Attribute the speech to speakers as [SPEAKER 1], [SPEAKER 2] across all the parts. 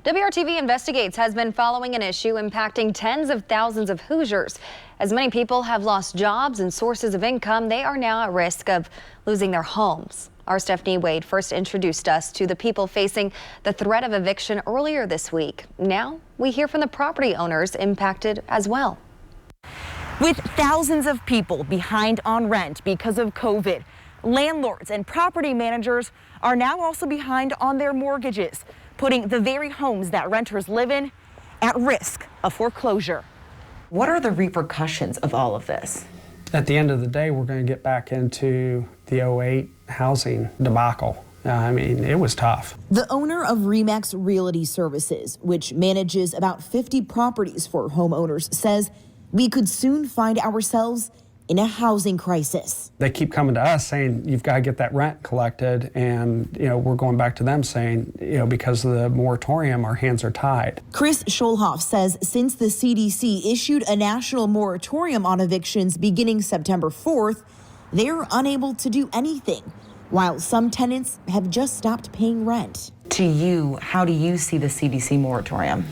[SPEAKER 1] WRTV Investigates has been following an issue impacting tens of thousands of Hoosiers. As many people have lost jobs and sources of income, they are now at risk of losing their homes. Our Stephanie Wade first introduced us to the people facing the threat of eviction earlier this week. Now we hear from the property owners impacted as well.
[SPEAKER 2] With thousands of people behind on rent because of COVID, landlords and property managers are now also behind on their mortgages, putting the very homes that renters live in at risk of foreclosure. What are the repercussions of all of this?
[SPEAKER 3] At the end of the day, we're going to get back into the '08 housing debacle. I mean, it was tough.
[SPEAKER 4] The owner of Remax Realty Services, which manages about 50 properties for homeowners, says we could soon find ourselves in a housing crisis.
[SPEAKER 3] They keep coming to us saying, you've got to get that rent collected. And, we're going back to them saying, because of the moratorium, our hands are tied.
[SPEAKER 4] Chris SCHULHOF says since the CDC issued a national moratorium on evictions beginning September 4th, they're unable to do anything, while some tenants have just stopped paying rent.
[SPEAKER 2] To you, how do you see the CDC moratorium?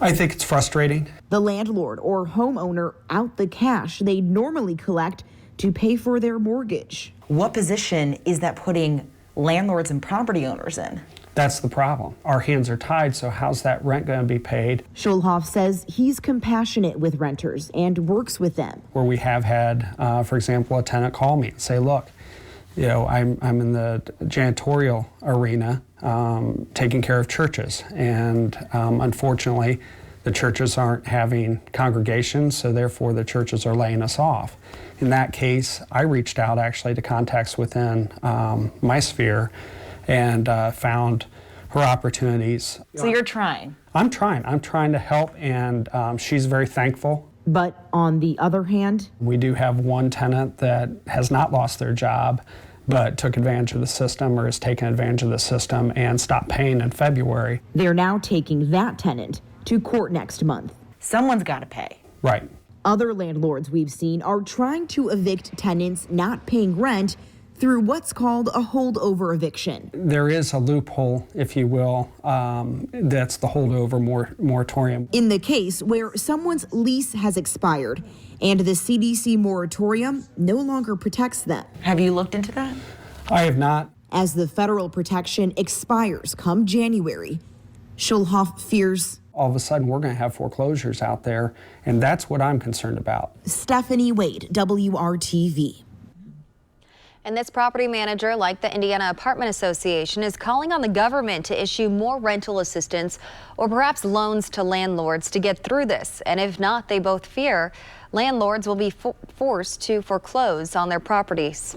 [SPEAKER 3] I think it's frustrating.
[SPEAKER 4] The landlord or homeowner out the cash they normally collect to pay for their mortgage.
[SPEAKER 2] What position is that putting landlords and property owners in?
[SPEAKER 3] That's the problem. Our hands are tied, so how's that rent going to be paid?
[SPEAKER 4] SCHULHOF says he's compassionate with renters and works with them.
[SPEAKER 3] Where we have had, for example, a tenant call me and say, look, I'm in the janitorial arena taking care of churches, and unfortunately the churches aren't having congregations, so therefore the churches are laying us off. In that case, I reached out actually to contacts within my sphere and found her opportunities.
[SPEAKER 2] So you're trying?
[SPEAKER 3] I'm trying to help, and she's very thankful.
[SPEAKER 4] But on the other hand,
[SPEAKER 3] we do have one tenant that has not lost their job, but took advantage of the system or has taken advantage of the system and stopped paying in February.
[SPEAKER 4] They're now taking that tenant to court next month.
[SPEAKER 2] Someone's got to pay.
[SPEAKER 3] Right.
[SPEAKER 4] Other landlords we've seen are trying to evict tenants not paying rent through what's called a holdover eviction.
[SPEAKER 3] There is a loophole, if you will, that's the holdover moratorium.
[SPEAKER 4] In the case where someone's lease has expired and the CDC moratorium no longer protects them.
[SPEAKER 2] Have you looked into that?
[SPEAKER 3] I have not.
[SPEAKER 4] As the federal protection expires come January, SCHULHOF fears
[SPEAKER 3] all of a sudden we're going to have foreclosures out there, and that's what I'm concerned about.
[SPEAKER 4] Stephanie Wade, WRTV.
[SPEAKER 1] And this property manager, like the Indiana Apartment Association, is calling on the government to issue more rental assistance or perhaps loans to landlords to get through this. And if not, they both fear landlords will be forced to foreclose on their properties.